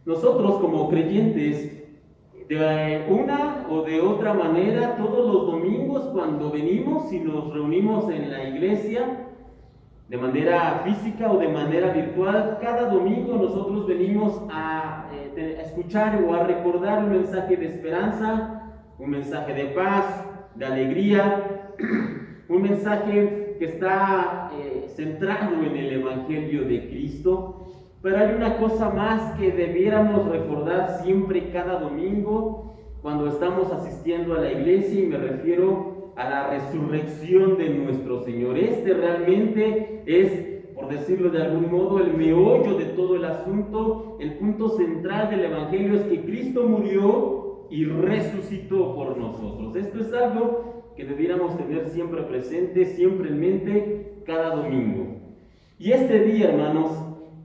Nosotros como creyentes, de una o de otra manera, todos los domingos cuando venimos y nos reunimos en la iglesia, de manera física o de manera virtual, cada domingo nosotros venimos a escuchar o a recordar un mensaje de esperanza, un mensaje de paz, de alegría, un mensaje que está centrado en el Evangelio de Cristo. Pero hay una cosa más que debiéramos recordar siempre cada domingo cuando estamos asistiendo a la iglesia, y me refiero a la resurrección de nuestro Señor. Este realmente es, por decirlo de algún modo, el meollo de todo el asunto. El punto central del Evangelio es que Cristo murió y resucitó por nosotros. Esto es algo que debiéramos tener siempre presente, siempre en mente, cada domingo. Y este día, hermanos,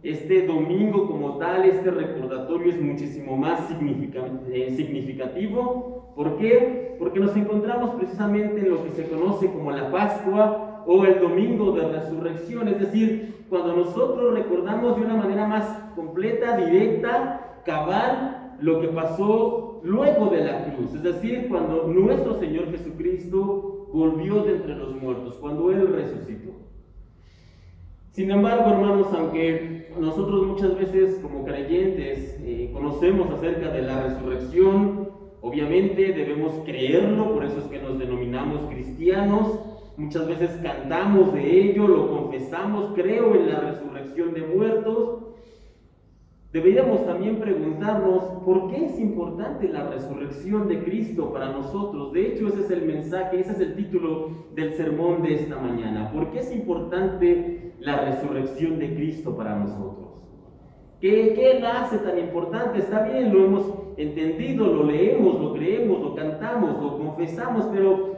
este domingo como tal, este recordatorio es muchísimo más significativo. ¿Por qué? Porque nos encontramos precisamente en lo que se conoce como la Pascua o el Domingo de Resurrección, es decir, cuando nosotros recordamos de una manera más completa, directa, cabal, lo que pasó luego de la cruz, es decir, cuando nuestro Señor Jesucristo volvió de entre los muertos, cuando Él resucitó. Sin embargo, hermanos, aunque nosotros muchas veces como creyentes conocemos acerca de la resurrección, obviamente debemos creerlo, por eso es que nos denominamos cristianos, muchas veces cantamos de ello, lo confesamos, creo en la resurrección de muertos. Deberíamos también preguntarnos por qué es importante la resurrección de Cristo para nosotros. De hecho, ese es el mensaje, ese es el título del sermón de esta mañana. ¿Por qué es importante la resurrección de Cristo para nosotros? ¿Qué la hace tan importante? Está bien, lo hemos entendido, lo leemos, lo creemos, lo cantamos, lo confesamos, pero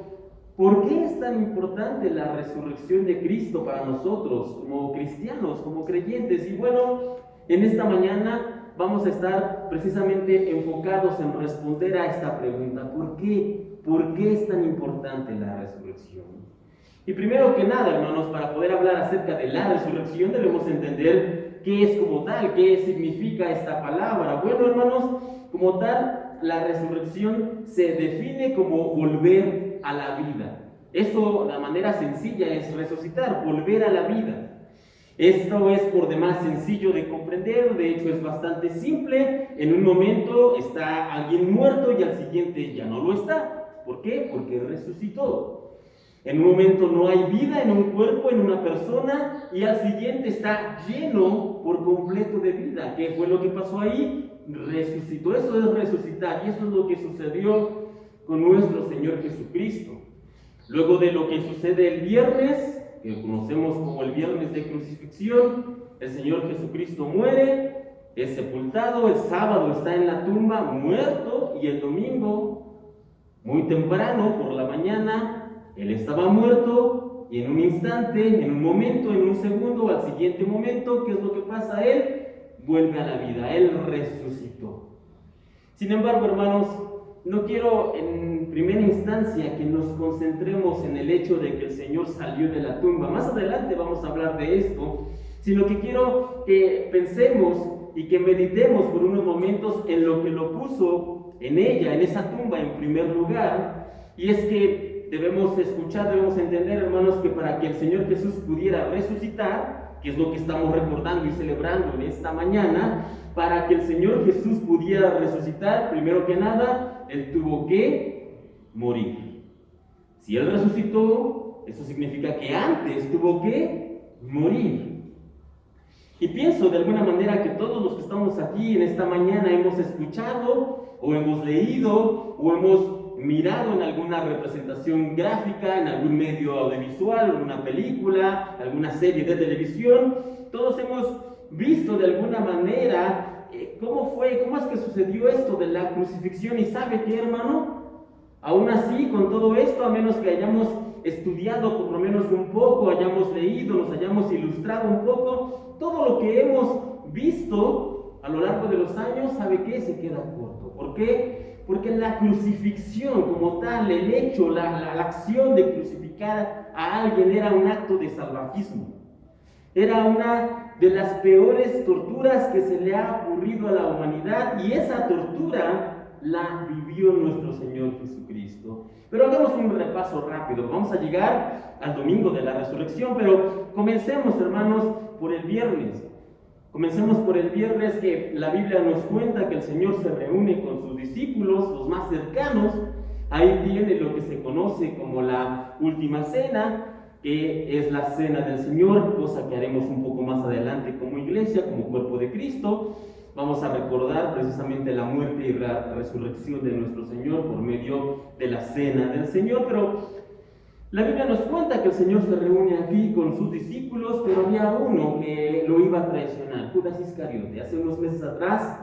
¿por qué es tan importante la resurrección de Cristo para nosotros como cristianos, como creyentes? Y bueno, en esta mañana vamos a estar precisamente enfocados en responder a esta pregunta. ¿Por qué? ¿Por qué es tan importante la resurrección? Y primero que nada, hermanos, para poder hablar acerca de la resurrección debemos entender qué es como tal, qué significa esta palabra. Bueno, hermanos, como tal, la resurrección se define como volver a la vida. Eso, la manera sencilla, es resucitar, volver a la vida. Esto es por demás sencillo de comprender, de hecho es bastante simple. En un momento está alguien muerto y al siguiente ya no lo está. ¿Por qué? Porque resucitó. En un momento no hay vida en un cuerpo, en una persona, y al siguiente está lleno por completo de vida. ¿Qué fue lo que pasó ahí? Resucitó. Eso es resucitar, y eso es lo que sucedió con nuestro Señor Jesucristo. Luego de lo que sucede el viernes, que conocemos como el viernes de crucifixión, el Señor Jesucristo muere, es sepultado, el sábado está en la tumba muerto, y el domingo, muy temprano por la mañana, Él estaba muerto, y en un instante, en un momento, en un segundo, al siguiente momento, ¿qué es lo que pasa? Él vuelve a la vida, Él resucitó. Sin embargo, hermanos, no quiero en primera instancia que nos concentremos en el hecho de que el Señor salió de la tumba. Más adelante vamos a hablar de esto, sino que quiero que pensemos y que meditemos por unos momentos en lo que lo puso en ella, en esa tumba, en primer lugar. Y es que debemos escuchar, debemos entender, hermanos, que para que el Señor Jesús pudiera resucitar, que es lo que estamos recordando y celebrando en esta mañana, para que el Señor Jesús pudiera resucitar, primero que nada, Él tuvo que morir. Si Él resucitó, eso significa que antes tuvo que morir. Y pienso de alguna manera que todos los que estamos aquí en esta mañana hemos escuchado, o hemos leído, o hemos mirado en alguna representación gráfica, en algún medio audiovisual, alguna película, alguna serie de televisión. Todos hemos visto de alguna manera cómo es que sucedió esto de la crucifixión. Y ¿sabe qué, hermano? Aún así, con todo esto, a menos que hayamos estudiado por lo menos un poco, hayamos leído, nos hayamos ilustrado un poco, todo lo que hemos visto a lo largo de los años, ¿sabe qué? Se queda corto. ¿Por qué? Porque la crucifixión como tal, el hecho, la acción de crucificar a alguien era un acto de salvajismo. Era una de las peores torturas que se le ha ocurrido a la humanidad, y esa tortura la vivió nuestro Señor Jesucristo. Pero hagamos un repaso rápido. Vamos a llegar al domingo de la resurrección, pero comencemos, hermanos, por el viernes. Comencemos por el viernes, que la Biblia nos cuenta que el Señor se reúne con sus discípulos, los más cercanos. Ahí viene lo que se conoce como la última cena, que es la cena del Señor, cosa que haremos un poco más adelante como iglesia, como cuerpo de Cristo. Vamos a recordar precisamente la muerte y la resurrección de nuestro Señor por medio de la cena del Señor, pero la Biblia nos cuenta que el Señor se reúne aquí con sus discípulos, pero había uno que lo iba a traicionar, Judas Iscariote. Hace unos meses atrás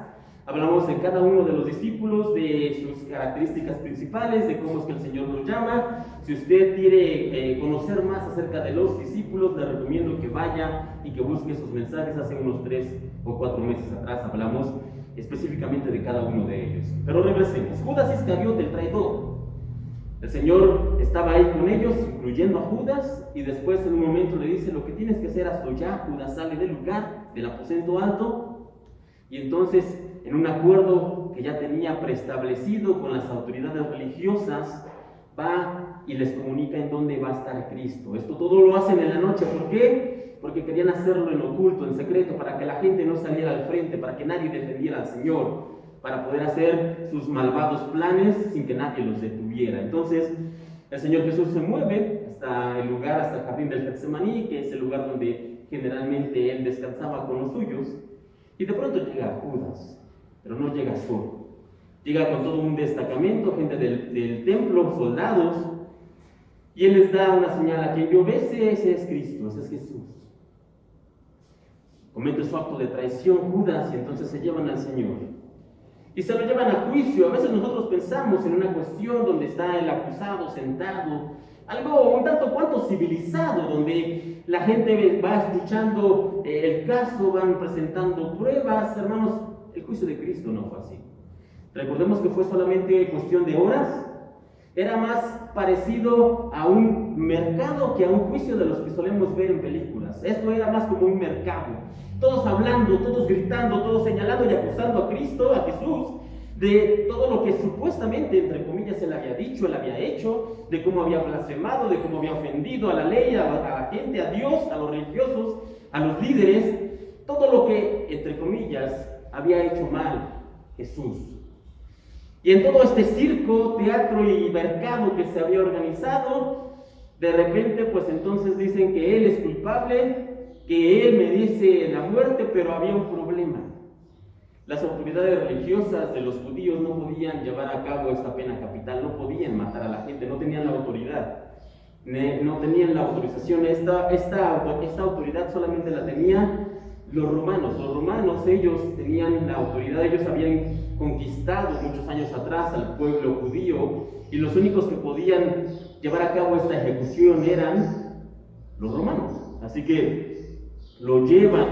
hablamos de cada uno de los discípulos, de sus características principales, de cómo es que el Señor los llama. Si usted quiere conocer más acerca de los discípulos, le recomiendo que vaya y que busque esos mensajes. Hace unos 3 o 4 meses atrás hablamos específicamente de cada uno de ellos. Pero regresemos. Judas Iscariote, el traidor. El Señor estaba ahí con ellos, incluyendo a Judas, y después en un momento le dice: lo que tienes que hacer, hazlo ya. Judas sale del lugar, del aposento alto, y entonces, en un acuerdo que ya tenía preestablecido con las autoridades religiosas, va y les comunica en dónde va a estar Cristo. Esto todo lo hacen en la noche. ¿Por qué? Porque querían hacerlo en oculto, en secreto, para que la gente no saliera al frente, para que nadie defendiera al Señor, para poder hacer sus malvados planes sin que nadie los detuviera. Entonces, el Señor Jesús se mueve hasta el lugar, hasta el jardín del Getsemaní, que es el lugar donde generalmente Él descansaba con los suyos, y de pronto llega Judas, pero no llega solo. Llega con todo un destacamento, gente del templo, soldados, y Él les da una señal: a quien yo bese, ese es Cristo, ese es Jesús. Comete su acto de traición Judas, y entonces se llevan al Señor y se lo llevan a juicio. A veces nosotros pensamos en una cuestión donde está el acusado sentado, algo un tanto cuanto civilizado, donde la gente va escuchando el caso, van presentando pruebas. Hermanos, el juicio de Cristo no fue así. Recordemos que fue solamente cuestión de horas. Era más parecido a un mercado que a un juicio de los que solemos ver en películas. Esto era más como un mercado. Todos hablando, todos gritando, todos señalando y acusando a Cristo, a Jesús, de todo lo que supuestamente, entre comillas, Él había dicho, Él había hecho, de cómo había blasfemado, de cómo había ofendido a la ley, a la gente, a Dios, a los religiosos, a los líderes, todo lo que, entre comillas, había hecho mal Jesús. Y en todo este circo, teatro y mercado que se había organizado, de repente, pues entonces dicen que Él es culpable, que Él merece la muerte, pero había un problema. Las autoridades religiosas de los judíos no podían llevar a cabo esta pena capital, no podían matar a la gente, no tenían la autoridad, no tenían la autorización. Esta autoridad solamente la tenían los romanos. Los romanos, ellos tenían la autoridad, ellos habían conquistado muchos años atrás al pueblo judío, y los únicos que podían llevar a cabo esta ejecución eran los romanos. Así que lo llevan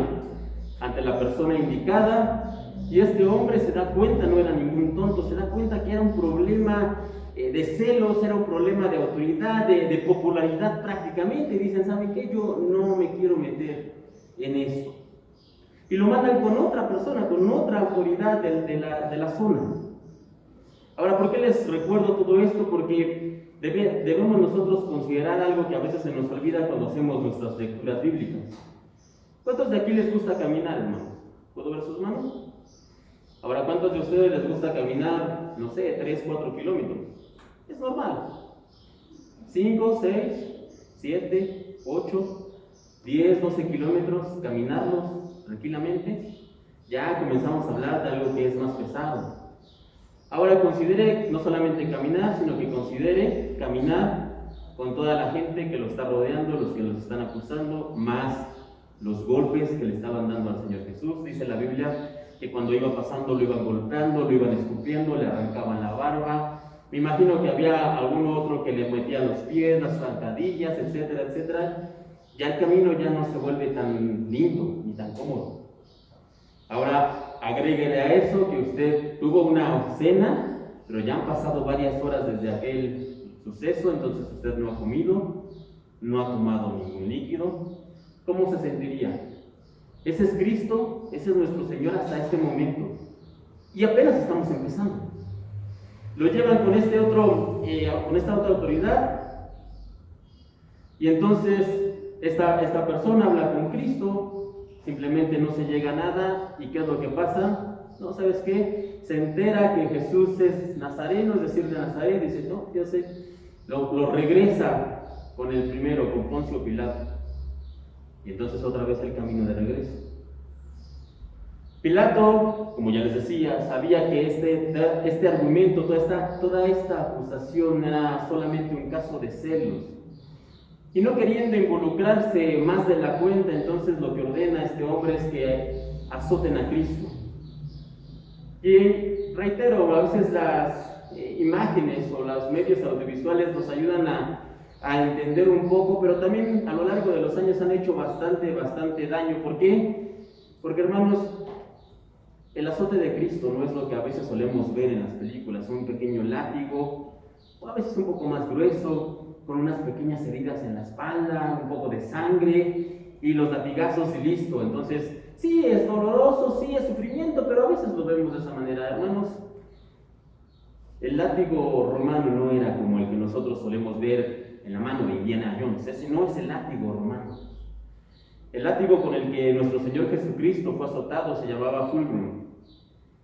ante la persona indicada, y este hombre se da cuenta, no era ningún tonto, se da cuenta que era un problema de celos, era un problema de autoridad, de popularidad prácticamente, y dicen: ¿saben qué? Yo no me quiero meter en eso. Y lo mandan con otra persona, con otra autoridad de la zona. Ahora, ¿por qué les recuerdo todo esto? Porque debemos nosotros considerar algo que a veces se nos olvida cuando hacemos nuestras lecturas bíblicas. ¿Cuántos de aquí les gusta caminar, hermanos? ¿Puedo ver sus manos? Ahora, ¿cuántos de ustedes les gusta caminar, no sé, 3, 4 kilómetros? Es normal. 5, 6, 7, 8, 10, 12 kilómetros, caminarlos tranquilamente. Ya comenzamos a hablar de algo que es más pesado. Ahora considere no solamente caminar, sino que considere caminar con toda la gente que lo está rodeando, los que los están acusando, más los golpes que le estaban dando al Señor Jesús. Dice la Biblia que cuando iba pasando lo iban golpeando, lo iban escupiendo, le arrancaban la barba. Me imagino que había algún otro que le metía los pies, las zancadillas, etcétera, etcétera. Ya el camino ya no se vuelve tan lindo ni tan cómodo. Ahora, agréguele a eso que usted tuvo una cena, pero ya han pasado varias horas desde aquel suceso, entonces usted no ha comido, no ha tomado ningún líquido. ¿cómo se sentiría? Ese es Cristo, ese es nuestro Señor hasta este momento. Y apenas estamos empezando. Lo llevan con con esta otra autoridad. Y entonces esta persona habla con Cristo, simplemente no se llega a nada. ¿Y qué es lo que pasa? No, ¿sabes qué? Se entera que Jesús es nazareno, es decir, de Nazaret. Dice, no, yo sé. Lo regresa con el primero, con Poncio Pilato. Y entonces otra vez el camino de regreso. Pilato, como ya les decía, sabía que este argumento, toda esta acusación era solamente un caso de celos. Y no queriendo involucrarse más de la cuenta, entonces lo que ordena este hombre es que azoten a Cristo. Y reitero, a veces las imágenes o los medios audiovisuales nos ayudan a entender un poco, pero también a lo largo de los años han hecho bastante daño. ¿Por qué? Porque, hermanos, el azote de Cristo no es lo que a veces solemos ver en las películas, un pequeño látigo, o a veces un poco más grueso, con unas pequeñas heridas en la espalda, un poco de sangre, y los latigazos y listo. Entonces, sí es doloroso, sí es sufrimiento, pero a veces lo vemos de esa manera, hermanos. El látigo romano no era como el que nosotros solemos ver en la mano de Indiana Jones, ese no es el látigo romano. El látigo con el que nuestro Señor Jesucristo fue azotado se llamaba fulgrum.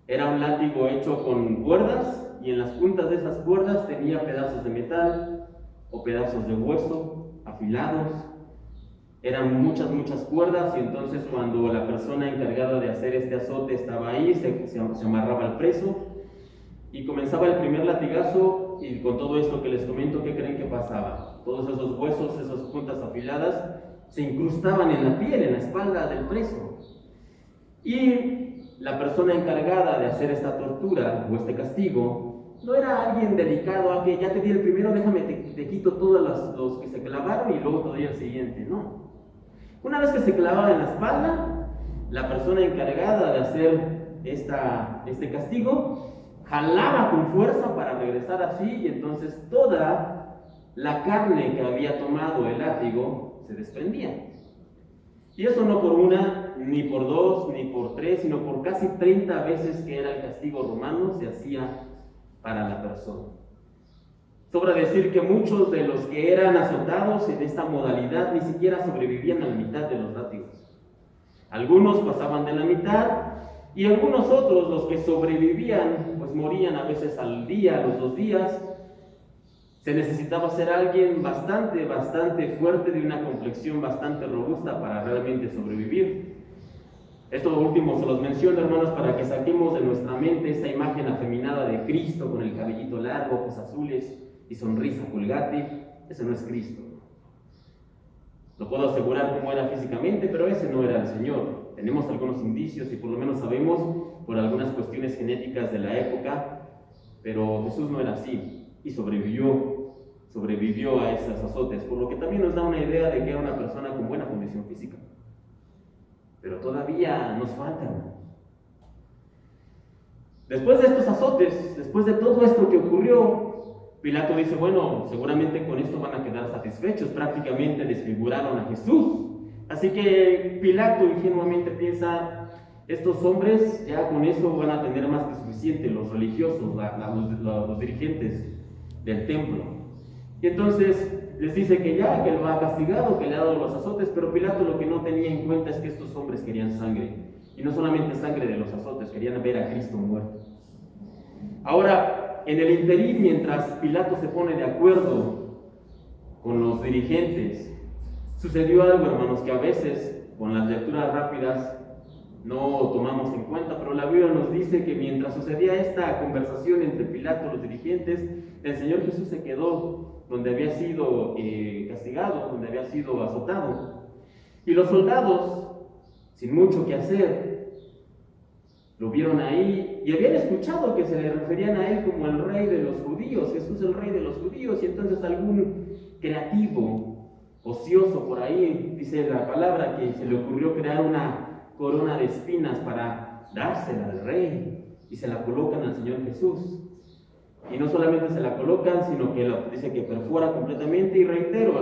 Era un látigo hecho con cuerdas, y en las puntas de esas cuerdas tenía pedazos de metal o pedazos de hueso afilados. Eran muchas cuerdas, y entonces cuando la persona encargada de hacer este azote estaba ahí, se amarraba al preso y comenzaba el primer latigazo. Y con todo esto que les comento, ¿qué creen que pasaba? Todos esos huesos, esas puntas afiladas se incrustaban en la piel, en la espalda del preso. Y la persona encargada de hacer esta tortura o este castigo no era alguien dedicado a que ya te di el primero, déjame, te quito todos los que se clavaron y luego te doy el siguiente. No. Una vez que se clavaba en la espalda, la persona encargada de hacer este castigo jalaba con fuerza para regresar así, y entonces toda la carne que había tomado el látigo se desprendía. Y eso no por una, ni por dos, ni por tres, sino por casi 30 veces que era el castigo romano, se hacía para la persona. Sobra decir que muchos de los que eran azotados en esta modalidad ni siquiera sobrevivían a la mitad de los látigos. Algunos pasaban de la mitad, y algunos otros, los que sobrevivían, pues morían a veces al día, a los 2 días. Se necesitaba ser alguien bastante fuerte, de una complexión bastante robusta para realmente sobrevivir. Esto último se los menciono, hermanos, para que saquemos de nuestra mente esa imagen afeminada de Cristo con el cabellito largo, ojos azules y sonrisa colgate. Ese no es Cristo. Lo puedo asegurar cómo era físicamente, pero ese no era el Señor. Tenemos algunos indicios y por lo menos sabemos por algunas cuestiones genéticas de la época, pero Jesús no era así y sobrevivió a esos azotes, por lo que también nos da una idea de que era una persona con buena condición física. Pero todavía nos faltan. Después de estos azotes, después de todo esto que ocurrió, Pilato dice, bueno, seguramente con esto van a quedar satisfechos, prácticamente desfiguraron a Jesús. Así que Pilato ingenuamente piensa, estos hombres ya con eso van a tener más que suficiente, los religiosos, los dirigentes del templo. Y entonces les dice que ya, que lo ha castigado, que le ha dado los azotes, pero Pilato lo que no tenía en cuenta es que estos hombres querían sangre. Y no solamente sangre de los azotes, querían ver a Cristo muerto. Ahora, en el interín, mientras Pilato se pone de acuerdo con los dirigentes, sucedió algo, hermanos, que a veces con las lecturas rápidas no tomamos en cuenta, pero la Biblia nos dice que mientras sucedía esta conversación entre Pilato y los dirigentes, el Señor Jesús se quedó donde había sido castigado, donde había sido azotado. Y los soldados, sin mucho que hacer, lo vieron ahí y habían escuchado que se le referían a él como el rey de los judíos, Jesús el rey de los judíos, y entonces algún creativo, ocioso por ahí, dice la palabra, que se le ocurrió crear una corona de espinas para dársela al rey, y se la colocan al Señor Jesús. Y no solamente se la colocan, sino que dice que perfora completamente, y reitero,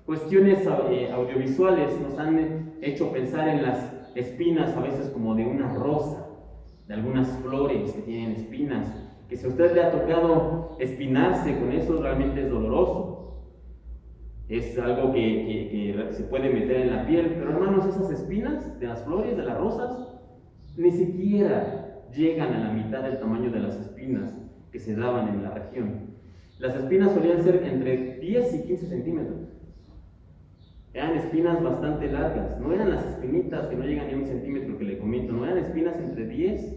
cuestiones audiovisuales nos han hecho pensar en las espinas a veces como de una rosa, de algunas flores que tienen espinas, que si a usted le ha tocado espinarse con eso realmente es doloroso. Es algo que se puede meter en la piel, pero hermanos, esas espinas de las flores, de las rosas, ni siquiera llegan a la mitad del tamaño de las espinas que se daban en la región. Las espinas solían ser entre 10 y 15 centímetros. Eran espinas bastante largas, no eran las espinitas que no llegan ni a un centímetro que le comento, no eran espinas entre 10,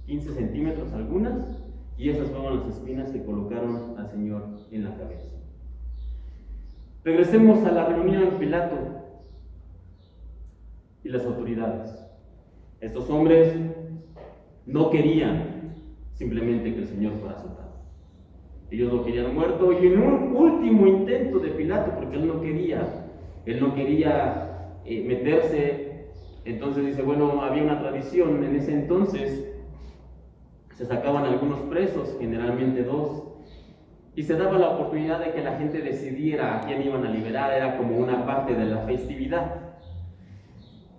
15 centímetros algunas, y esas fueron las espinas que colocaron al Señor en la cabeza. Regresemos a la reunión Pilato y las autoridades. Estos hombres no querían simplemente que el Señor fuera azotado. Ellos lo querían muerto, y en un último intento de Pilato, porque él no quería meterse, entonces dice, bueno, había una tradición en ese entonces, se sacaban algunos presos, generalmente 2, y se daba la oportunidad de que la gente decidiera a quién iban a liberar, era como una parte de la festividad.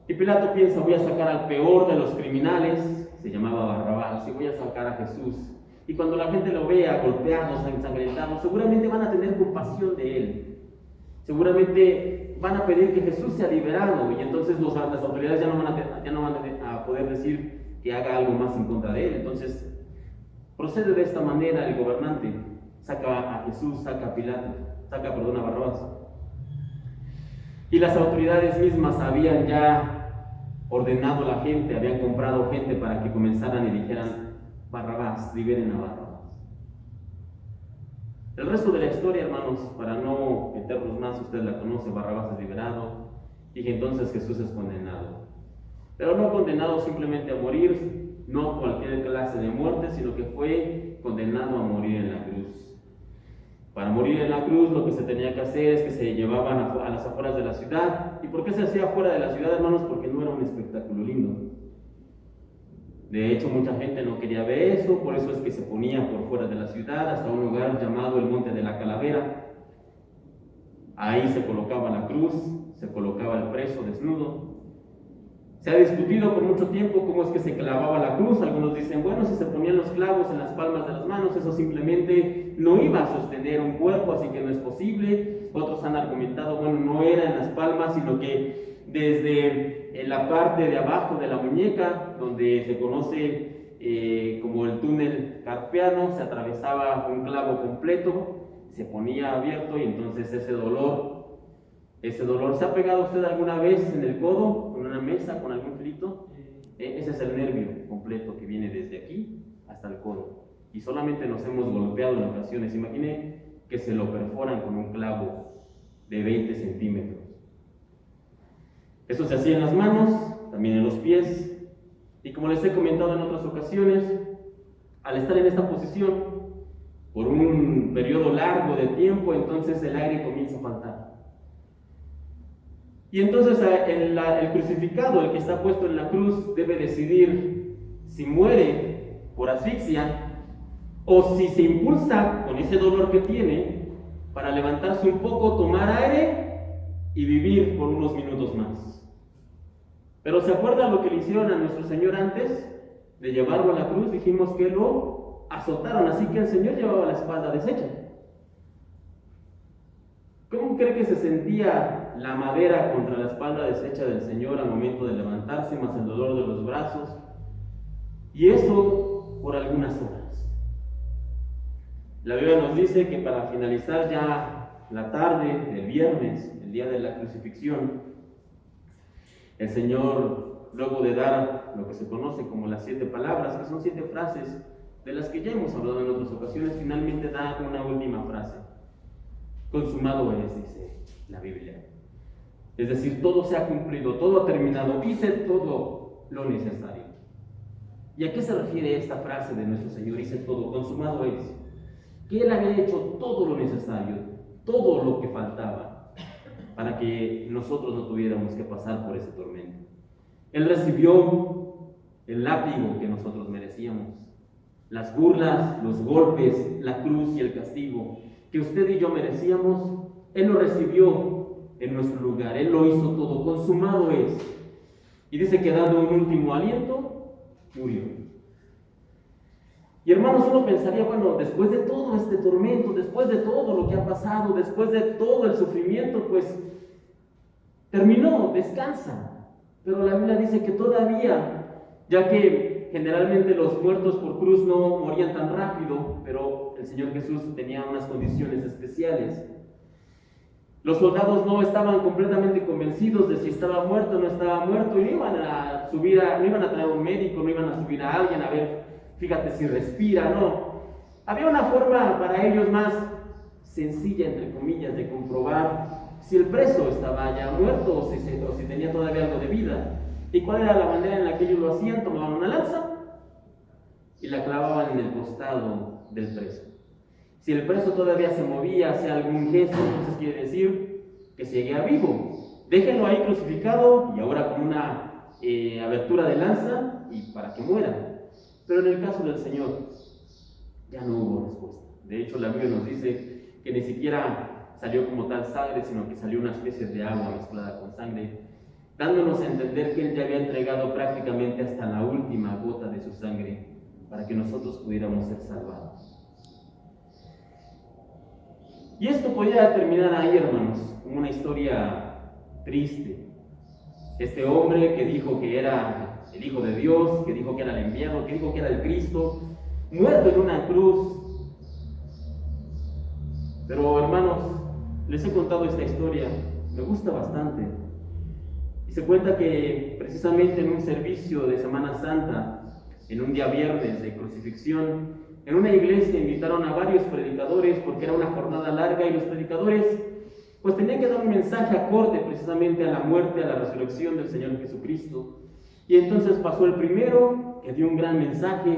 Y Pilato piensa, voy a sacar al peor de los criminales, se llamaba Barrabás, y voy a sacar a Jesús. Y cuando la gente lo vea golpeado, ensangrentado, seguramente van a tener compasión de él. Seguramente van a pedir que Jesús sea liberado, y entonces las autoridades ya no van a poder decir que haga algo más en contra de él. Entonces procede de esta manera el gobernante, saca a Jesús, saca a Barrabás. Y las autoridades mismas habían ya ordenado a la gente, habían comprado gente para que comenzaran y dijeran, Barrabás, liberen a Barrabás. El resto de la historia, hermanos, para no meternos más, usted la conoce, Barrabás es liberado, y entonces Jesús es condenado. Pero no condenado simplemente a morir, no a cualquier clase de muerte, sino que fue condenado a morir en la cruz. Para morir en la cruz lo que se tenía que hacer es que se llevaban a las afueras de la ciudad. ¿Y por qué se hacía afuera de la ciudad, hermanos? Porque no era un espectáculo lindo. De hecho, mucha gente no quería ver eso, por eso es que se ponía por fuera de la ciudad, hasta un lugar llamado el Monte de la Calavera. Ahí se colocaba la cruz, se colocaba el preso desnudo. Se ha discutido por mucho tiempo cómo es que se clavaba la cruz. Algunos dicen, bueno, si se ponían los clavos en las palmas de las manos, eso simplemente no iba a sostener un cuerpo, así que no es posible. Otros han argumentado, bueno, no era en las palmas, sino que desde la parte de abajo de la muñeca, donde se conoce como el túnel carpiano, se atravesaba un clavo completo, se ponía abierto, y entonces ese dolor, ¿se ha pegado usted alguna vez en el codo, con una mesa, con algún filito? Ese es el nervio completo que viene desde aquí hasta el codo. Y solamente nos hemos golpeado en ocasiones. Imagine que se lo perforan con un clavo de 20 centímetros. Eso se hacía en las manos, también en los pies. Y como les he comentado en otras ocasiones, al estar en esta posición por un periodo largo de tiempo, entonces el aire comienza a faltar. Y entonces el crucificado, el que está puesto en la cruz, debe decidir si muere por asfixia o si se impulsa con ese dolor que tiene para levantarse un poco, tomar aire y vivir por unos minutos más. Pero ¿se acuerdan lo que le hicieron a nuestro Señor antes de llevarlo a la cruz? Dijimos que lo azotaron, así que el Señor llevaba la espalda deshecha. ¿Cómo cree que se sentía la madera contra la espalda deshecha del Señor al momento de levantarse, más el dolor de los brazos? Y eso por algunas horas. La Biblia nos dice que para finalizar ya la tarde del viernes, el día de la crucifixión, el Señor, luego de dar lo que se conoce como las 7 palabras, que son 7 frases de las que ya hemos hablado en otras ocasiones, finalmente da una última frase. Consumado es, dice la Biblia. Es decir, todo se ha cumplido, todo ha terminado, hice todo lo necesario. ¿Y a qué se refiere esta frase de nuestro Señor? Hice todo, consumado es. Que Él había hecho todo lo necesario, todo lo que faltaba, para que nosotros no tuviéramos que pasar por ese tormento. Él recibió el látigo que nosotros merecíamos, las burlas, los golpes, la cruz y el castigo que usted y yo merecíamos. Él lo recibió en nuestro lugar, Él lo hizo todo, consumado es. Y dice que dando un último aliento, murió. Y hermanos, uno pensaría, bueno, después de todo este tormento, después de todo lo que ha pasado, después de todo el sufrimiento, pues terminó, descansa. Pero la Biblia dice que todavía, ya que generalmente los muertos por cruz no morían tan rápido, pero el Señor Jesús tenía unas condiciones especiales. Los soldados no estaban completamente convencidos de si estaba muerto o no estaba muerto, y no iban a traer un médico, no iban a subir a alguien a ver, fíjate si respira, no. Había una forma para ellos más sencilla, entre comillas, de comprobar si el preso estaba ya muerto o si tenía todavía algo de vida. ¿Y cuál era la manera en la que ellos lo hacían? Tomaban una lanza y la clavaban en el costado del preso. Si el preso todavía se movía, hacía algún gesto, entonces quiere decir que seguía vivo. Déjenlo ahí crucificado y ahora con una abertura de lanza y para que muera. Pero en el caso del Señor ya no hubo respuesta. De hecho, la Biblia nos dice que ni siquiera salió como tal sangre, sino que salió una especie de agua mezclada con sangre, dándonos a entender que Él ya había entregado prácticamente hasta la última gota de su sangre para que nosotros pudiéramos ser salvados. Y esto podría terminar ahí, hermanos, como una historia triste. Este hombre que dijo que era el Hijo de Dios, que dijo que era el enviado, que dijo que era el Cristo, muerto en una cruz. Pero, hermanos, les he contado esta historia, me gusta bastante. Y se cuenta que precisamente en un servicio de Semana Santa, en un día viernes de crucifixión, en una iglesia invitaron a varios predicadores porque era una jornada larga y los predicadores pues tenían que dar un mensaje acorde precisamente a la muerte, a la resurrección del Señor Jesucristo. Y entonces pasó el primero, que dio un gran mensaje,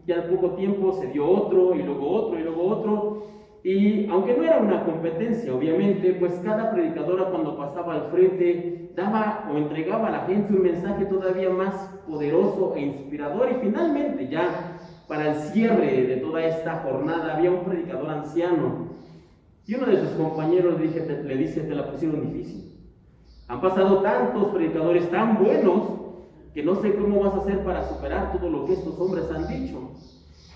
y al poco tiempo se dio otro, y luego otro, y luego otro. Y aunque no era una competencia, obviamente, pues cada predicadora cuando pasaba al frente daba o entregaba a la gente un mensaje todavía más poderoso e inspirador. Y finalmente ya para el cierre de toda esta jornada había un predicador anciano y uno de sus compañeros le dice, te la pusieron difícil. Han pasado tantos predicadores tan buenos que no sé cómo vas a hacer para superar todo lo que estos hombres han dicho.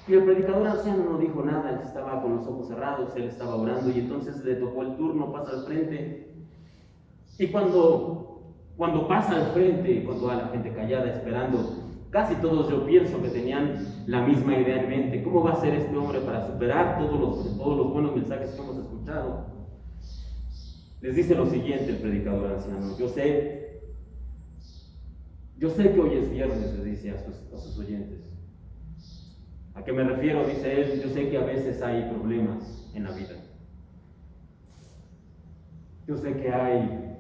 Y el predicador anciano no dijo nada, él estaba con los ojos cerrados, él estaba orando y entonces le tocó el turno, pasa al frente. Y cuando pasa al frente, con toda la gente callada esperando, casi todos yo pienso que tenían la misma idea en mente. ¿Cómo va a ser este hombre para superar todos los buenos mensajes que hemos escuchado? Les dice lo siguiente el predicador anciano. Yo sé que hoy es viernes, les dice a sus oyentes. ¿A qué me refiero? Dice él, yo sé que a veces hay problemas en la vida. Yo sé que hay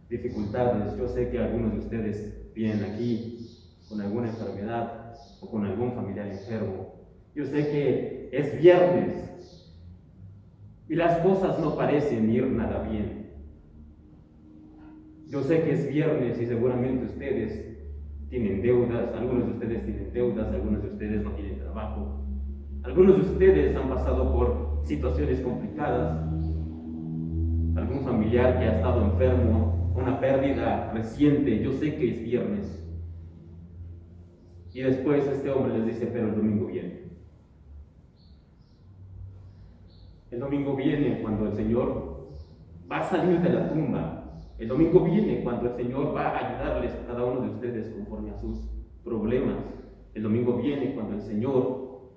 dificultades, yo sé que algunos de ustedes vienen aquí con alguna enfermedad o con algún familiar enfermo. Yo sé que es viernes y las cosas no parecen ir nada bien. Yo sé que es viernes y seguramente ustedes tienen deudas, algunos de ustedes tienen deudas, algunos de ustedes no tienen trabajo, algunos de ustedes han pasado por situaciones complicadas, algún familiar que ha estado enfermo, una pérdida reciente. Yo sé que es viernes. Y después este hombre les dice, pero el domingo viene. El domingo viene cuando el Señor va a salir de la tumba. El domingo viene cuando el Señor va a ayudarles a cada uno de ustedes conforme a sus problemas. El domingo viene cuando el Señor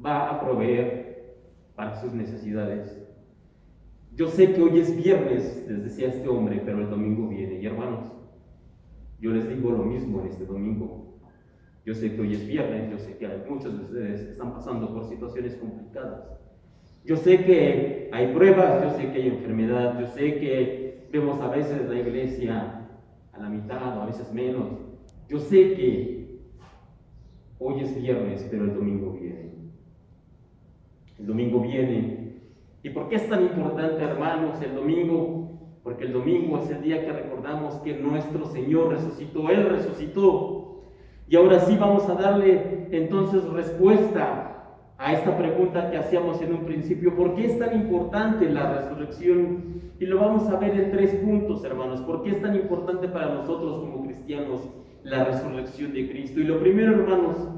va a proveer para sus necesidades. Yo sé que hoy es viernes, les decía este hombre, pero el domingo viene. Y hermanos, yo les digo lo mismo en este domingo. Yo sé que hoy es viernes, yo sé que muchos de ustedes están pasando por situaciones complicadas. Yo sé que hay pruebas, yo sé que hay enfermedad, yo sé que vemos a veces la iglesia a la mitad o a veces menos. Yo sé que hoy es viernes, pero el domingo viene. El domingo viene. ¿Y por qué es tan importante, hermanos, el domingo? Porque el domingo es el día que recordamos que nuestro Señor resucitó, Él resucitó. Y ahora sí vamos a darle entonces respuesta a esta pregunta que hacíamos en un principio: ¿por qué es tan importante la resurrección? Y lo vamos a ver en 3 puntos, hermanos. ¿Por qué es tan importante para nosotros como cristianos la resurrección de Cristo? Y lo primero, hermanos,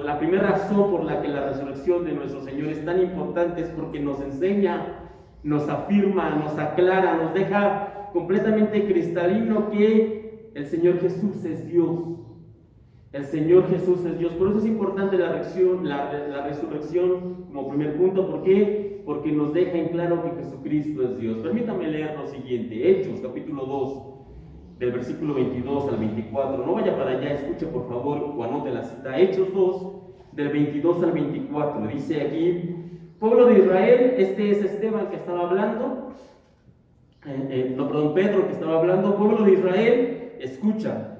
la primera razón por la que la resurrección de nuestro Señor es tan importante es porque nos enseña, nos afirma, nos aclara, nos deja completamente cristalino que el Señor Jesús es Dios. El Señor Jesús es Dios. Por eso es importante la resurrección como primer punto. ¿Por qué? Porque nos deja en claro que Jesucristo es Dios. Permítame leer lo siguiente. Hechos, capítulo 2, del versículo 22 al 24. No vaya para allá, escuche por favor o anote la cita. Hechos 2, del 22 al 24. Dice aquí: pueblo de Israel, este es Esteban que estaba hablando. Pedro que estaba hablando. Pueblo de Israel, escucha.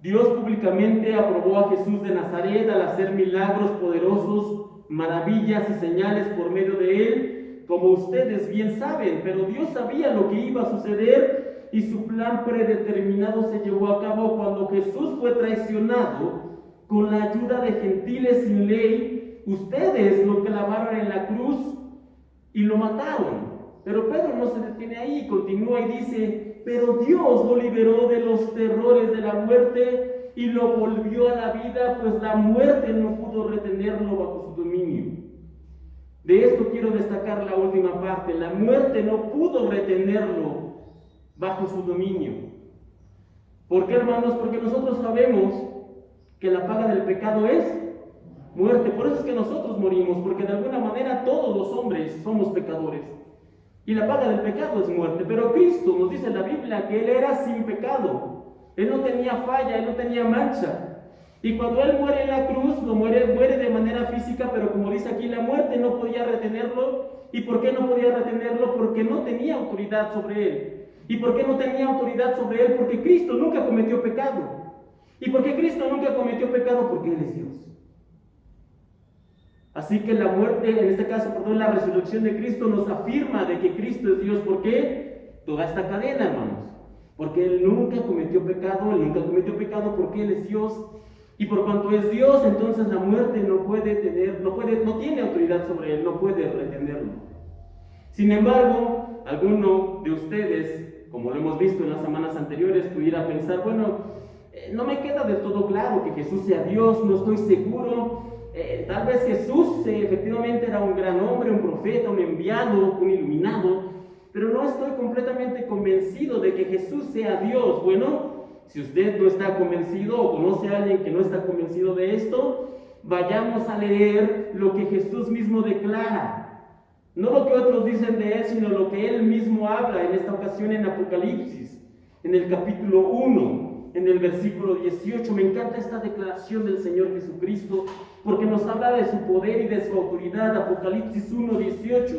Dios públicamente aprobó a Jesús de Nazaret al hacer milagros poderosos, maravillas y señales por medio de él, como ustedes bien saben. Pero Dios sabía lo que iba a suceder y su plan predeterminado se llevó a cabo cuando Jesús fue traicionado con la ayuda de gentiles sin ley. Ustedes lo clavaron en la cruz y lo mataron. Pero Pedro no se detiene ahí, continúa y dice: pero Dios lo liberó de los terrores de la muerte y lo volvió a la vida, pues la muerte no pudo retenerlo bajo su dominio. De esto quiero destacar la última parte: la muerte no pudo retenerlo bajo su dominio. ¿Por qué, hermanos? Porque nosotros sabemos que la paga del pecado es muerte. Por eso es que nosotros morimos, porque de alguna manera todos los hombres somos pecadores. Y la paga del pecado es muerte. Pero Cristo nos dice en la Biblia que Él era sin pecado. Él no tenía falla, Él no tenía mancha. Y cuando Él muere en la cruz, muere de manera física, pero como dice aquí, la muerte no podía retenerlo. ¿Y por qué no podía retenerlo? Porque no tenía autoridad sobre Él. ¿Y por qué no tenía autoridad sobre Él? Porque Cristo nunca cometió pecado. ¿Y por qué Cristo nunca cometió pecado? Porque Él es Dios. Así que la muerte, en este caso, la resurrección de Cristo nos afirma de que Cristo es Dios. ¿Por qué? Toda esta cadena, hermanos. Porque Él nunca cometió pecado, porque Él es Dios. Y por cuanto es Dios, entonces la muerte no tiene autoridad sobre Él, no puede retenerlo. Sin embargo, alguno de ustedes, como lo hemos visto en las semanas anteriores, pudiera pensar: bueno, no me queda del todo claro que Jesús sea Dios, no estoy seguro. Tal vez Jesús efectivamente era un gran hombre, un profeta, un enviado, un iluminado, pero no estoy completamente convencido de que Jesús sea Dios. Bueno, si usted no está convencido o conoce a alguien que no está convencido de esto, vayamos a leer lo que Jesús mismo declara. No lo que otros dicen de Él, sino lo que Él mismo habla, en esta ocasión en Apocalipsis, en el capítulo 1. En el versículo 18, me encanta esta declaración del Señor Jesucristo, porque nos habla de su poder y de su autoridad. Apocalipsis 1:18.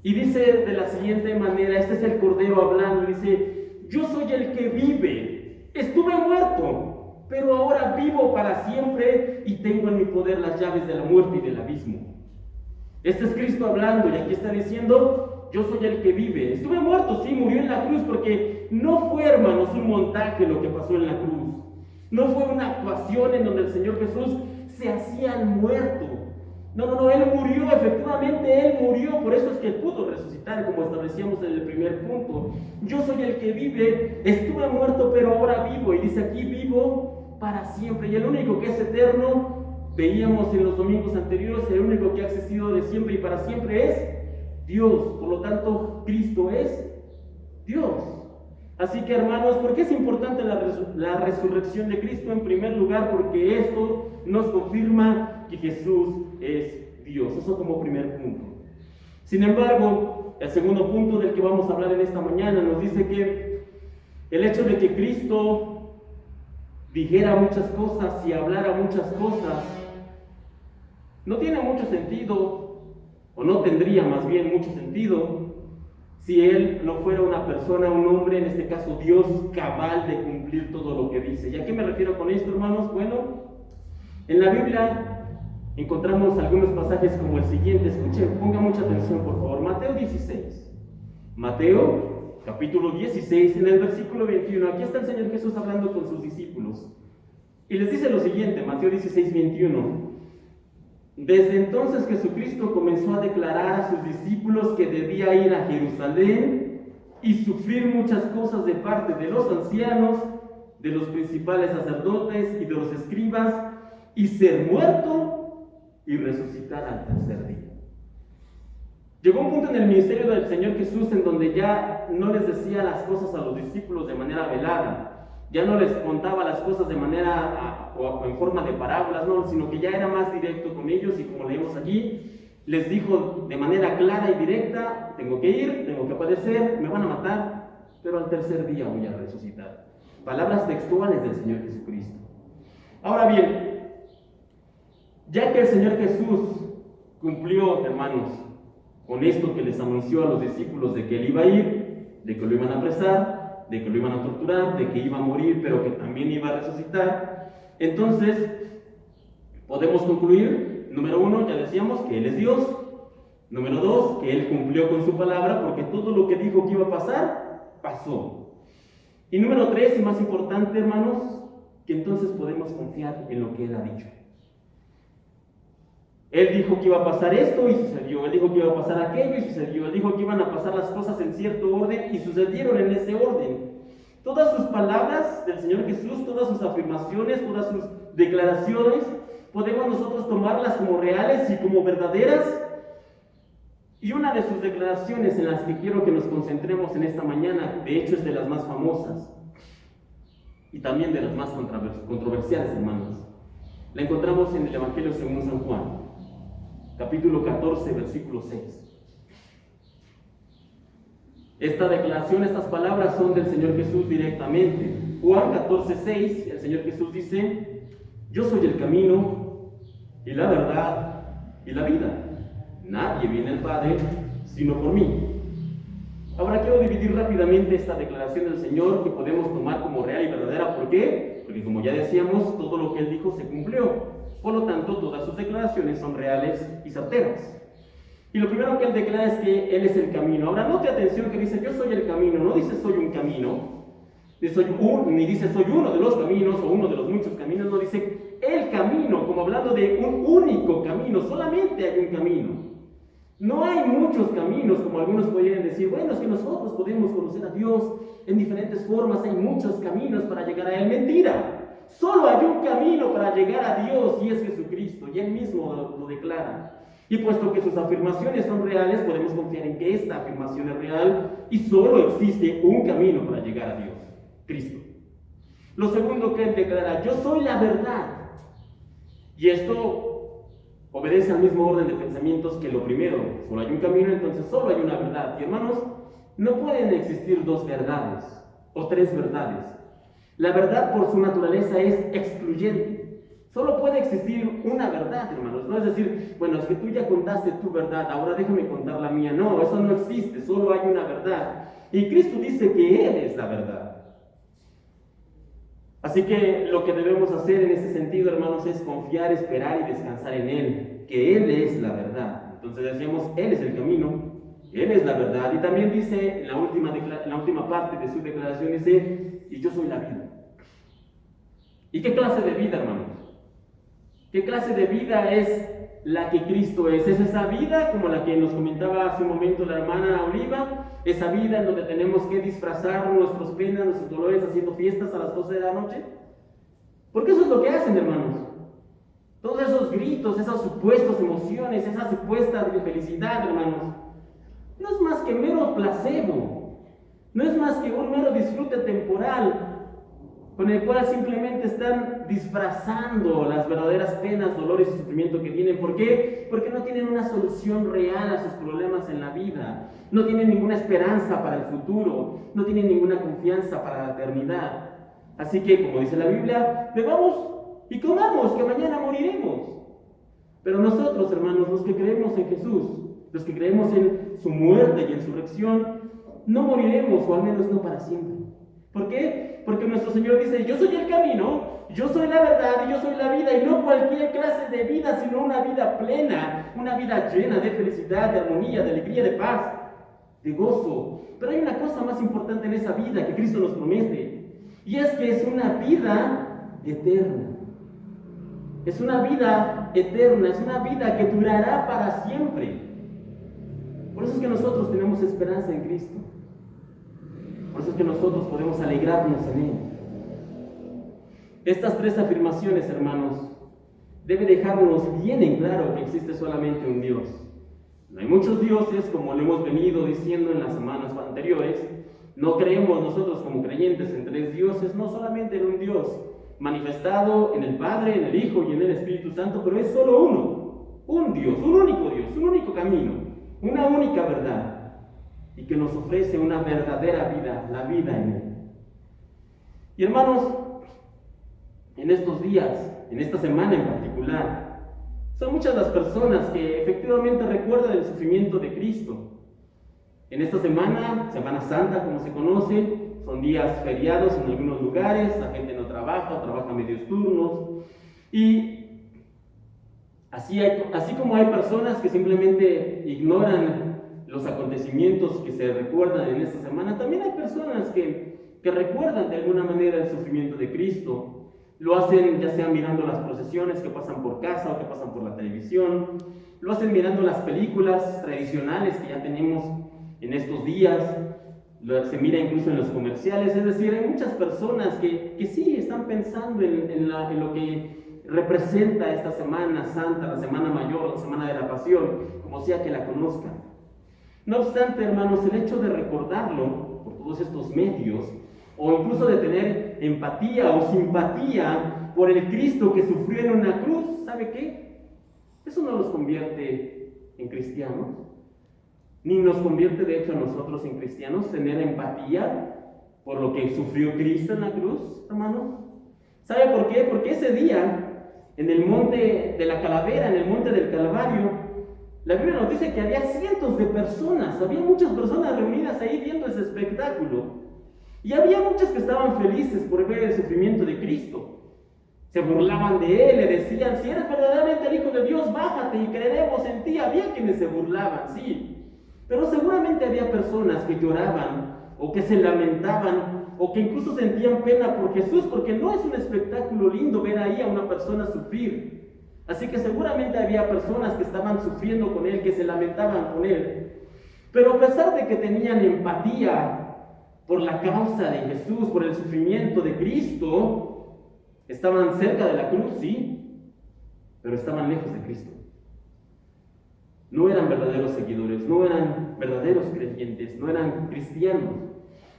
Y dice de la siguiente manera, este es el Cordero hablando, dice: yo soy el que vive, estuve muerto, pero ahora vivo para siempre y tengo en mi poder las llaves de la muerte y del abismo. Este es Cristo hablando, y aquí está diciendo: yo soy el que vive. Estuve muerto, sí, murió en la cruz, porque no fue, hermanos, un montaje lo que pasó en la cruz. No fue una actuación en donde el Señor Jesús se hacía el muerto. No, Él murió, efectivamente Él murió. Por eso es que Él pudo resucitar, como establecíamos en el primer punto. Yo soy el que vive, estuve muerto, pero ahora vivo. Y dice aquí: vivo para siempre. Y el único que es eterno, veíamos en los domingos anteriores, el único que ha existido de siempre y para siempre es Dios. Por lo tanto, Cristo es Dios. Así que, hermanos, ¿por qué es importante la resurrección de Cristo? En primer lugar, porque esto nos confirma que Jesús es Dios. Eso como primer punto. Sin embargo, el segundo punto del que vamos a hablar en esta mañana nos dice que el hecho de que Cristo dijera muchas cosas y hablara muchas cosas no tiene mucho sentido, o no tendría más bien mucho sentido, si Él no fuera una persona, un hombre, en este caso Dios, cabal de cumplir todo lo que dice. ¿Y a qué me refiero con esto, hermanos? Bueno, en la Biblia encontramos algunos pasajes como el siguiente. Escuchen, ponga mucha atención por favor. Mateo 16. Mateo, capítulo 16, en el versículo 21. Aquí está el Señor Jesús hablando con sus discípulos. Y les dice lo siguiente, Mateo 16, 21. Desde entonces Jesucristo comenzó a declarar a sus discípulos que debía ir a Jerusalén y sufrir muchas cosas de parte de los ancianos, de los principales sacerdotes y de los escribas, y ser muerto y resucitar al tercer día. Llegó un punto en el ministerio del Señor Jesús en donde ya no les decía las cosas a los discípulos de manera velada, ya no les contaba las cosas de manera o en forma de parábolas, no, sino que ya era más directo con ellos, y como leemos aquí, les dijo de manera clara y directa: tengo que ir, tengo que padecer, me van a matar, pero al tercer día voy a resucitar. Palabras textuales del Señor Jesucristo. Ahora bien, ya que el Señor Jesús cumplió, hermanos, con esto que les anunció a los discípulos de que Él iba a ir, de que lo iban a apresar, de que lo iban a torturar, de que iba a morir, pero que también iba a resucitar, entonces podemos concluir, número 1, ya decíamos que Él es Dios. Número 2, que Él cumplió con su palabra, porque todo lo que dijo que iba a pasar, pasó. Y número 3, y más importante, hermanos, que entonces podemos confiar en lo que Él ha dicho. Él dijo que iba a pasar esto y sucedió. Él dijo que iba a pasar aquello y sucedió. Él dijo que iban a pasar las cosas en cierto orden y sucedieron en ese orden. Todas sus palabras del Señor Jesús, todas sus afirmaciones, todas sus declaraciones, podemos nosotros tomarlas como reales y como verdaderas. Y una de sus declaraciones en las que quiero que nos concentremos en esta mañana, de hecho es de las más famosas y también de las más controversiales, hermanos. La encontramos en el Evangelio según San Juan, capítulo 14, versículo 6. Esta declaración, estas palabras son del Señor Jesús directamente. Juan 14, 6, el Señor Jesús dice: yo soy el camino y la verdad y la vida. Nadie viene al Padre sino por mí. Ahora quiero dividir rápidamente esta declaración del Señor, que podemos tomar como real y verdadera. ¿Por qué? Porque, como ya decíamos, todo lo que Él dijo se cumplió. Por lo tanto, todas sus declaraciones son reales y certeras. Y lo primero que Él declara es que Él es el camino. Ahora, note atención que dice: yo soy el camino. No dice soy un camino, ni dice soy uno de los caminos o uno de los muchos caminos. No, dice el camino, como hablando de un único camino. Solamente hay un camino. No hay muchos caminos, como algunos podrían decir. Bueno, es que nosotros podemos conocer a Dios en diferentes formas. Hay muchos caminos para llegar a Él. Mentira. Solo hay un camino para llegar a Dios, y es Jesucristo, y Él mismo lo declara. Y puesto que sus afirmaciones son reales, podemos confiar en que esta afirmación es real, y solo existe un camino para llegar a Dios: Cristo. Lo segundo que Él declara: yo soy la verdad. Y esto obedece al mismo orden de pensamientos que lo primero. Solo hay un camino, entonces solo hay una verdad. Y, hermanos, no pueden existir dos verdades o tres verdades. La verdad, por su naturaleza, es excluyente. Solo puede existir una verdad, hermanos. No es decir, bueno, es que tú ya contaste tu verdad, ahora déjame contar la mía. No, eso no existe, solo hay una verdad. Y Cristo dice que Él es la verdad. Así que lo que debemos hacer en ese sentido, hermanos, es confiar, esperar y descansar en Él, que Él es la verdad. Entonces decíamos, Él es el camino, Él es la verdad. Y también dice, en la última parte de su declaración, dice: y yo soy la vida. ¿Y qué clase de vida, hermanos? ¿Qué clase de vida es la que Cristo es? ¿Es esa vida como la que nos comentaba hace un momento la hermana Oliva? Esa vida en donde tenemos que disfrazar nuestras penas, nuestros dolores, haciendo fiestas a las 12 de la noche. Porque eso es lo que hacen, hermanos. Todos esos gritos, esas supuestas emociones, esa supuesta felicidad, hermanos, no es más que mero placebo. No es más que un mero disfrute temporal, con el cual simplemente están disfrazando las verdaderas penas, dolores y sufrimiento que tienen. ¿Por qué? Porque no tienen una solución real a sus problemas en la vida. No tienen ninguna esperanza para el futuro. No tienen ninguna confianza para la eternidad. Así que, como dice la Biblia, bebamos y comamos, que mañana moriremos. Pero nosotros, hermanos, los que creemos en Jesús, los que creemos en su muerte y en su resurrección, no moriremos, o al menos no para siempre. ¿Por qué? Porque nuestro Señor dice: yo soy el camino, yo soy la verdad y yo soy la vida, y no cualquier clase de vida, sino una vida plena, una vida llena de felicidad, de armonía, de alegría, de paz, de gozo. Pero hay una cosa más importante en esa vida que Cristo nos promete, y es que es una vida eterna. Es una vida eterna, es una vida que durará para siempre. Por eso es que nosotros tenemos esperanza en Cristo. Por eso es que nosotros podemos alegrarnos en Él. Estas tres afirmaciones, hermanos, debe dejarnos bien en claro que existe solamente un Dios. No hay muchos dioses, como lo hemos venido diciendo en las semanas anteriores. No creemos nosotros como creyentes en tres dioses, no solamente en un Dios manifestado en el Padre, en el Hijo y en el Espíritu Santo, pero es solo uno, un Dios, un único camino, una única verdad, y que nos ofrece una verdadera vida, la vida en Él. Y hermanos, en estos días, en esta semana en particular, son muchas las personas que efectivamente recuerdan el sufrimiento de Cristo. En esta semana, Semana Santa como se conoce, son días feriados en algunos lugares, la gente no trabaja o trabaja medios turnos. Y así como hay personas que simplemente ignoran los acontecimientos que se recuerdan en esta semana, también hay personas que recuerdan de alguna manera el sufrimiento de Cristo. Lo hacen ya sea mirando las procesiones que pasan por casa o que pasan por la televisión, lo hacen mirando las películas tradicionales que ya tenemos en estos días, se mira incluso en los comerciales. Es decir, hay muchas personas que sí están pensando en lo que representa esta Semana Santa, la Semana Mayor, la Semana de la Pasión, como sea que la conozcan. No obstante, hermanos, el hecho de recordarlo por todos estos medios, o incluso de tener empatía o simpatía por el Cristo que sufrió en una cruz, ¿sabe qué? Eso no nos convierte en cristianos, ni nos convierte de hecho a nosotros en cristianos, tener empatía por lo que sufrió Cristo en la cruz, hermanos. ¿Sabe por qué? Porque ese día, en el monte de la calavera, en el monte del Calvario, la Biblia nos dice que había cientos de personas, había muchas personas reunidas ahí viendo ese espectáculo. Y había muchos que estaban felices por ver el sufrimiento de Cristo. Se burlaban de Él, le decían, si eres verdaderamente el Hijo de Dios, bájate y creeremos en ti. Había quienes se burlaban, sí. Pero seguramente había personas que lloraban, o que se lamentaban, o que incluso sentían pena por Jesús, porque no es un espectáculo lindo ver ahí a una persona sufrir. Así que seguramente había personas que estaban sufriendo con Él, que se lamentaban con Él. Pero a pesar de que tenían empatía por la causa de Jesús, por el sufrimiento de Cristo, estaban cerca de la cruz, sí, pero estaban lejos de Cristo. No eran verdaderos seguidores, no eran verdaderos creyentes, no eran cristianos.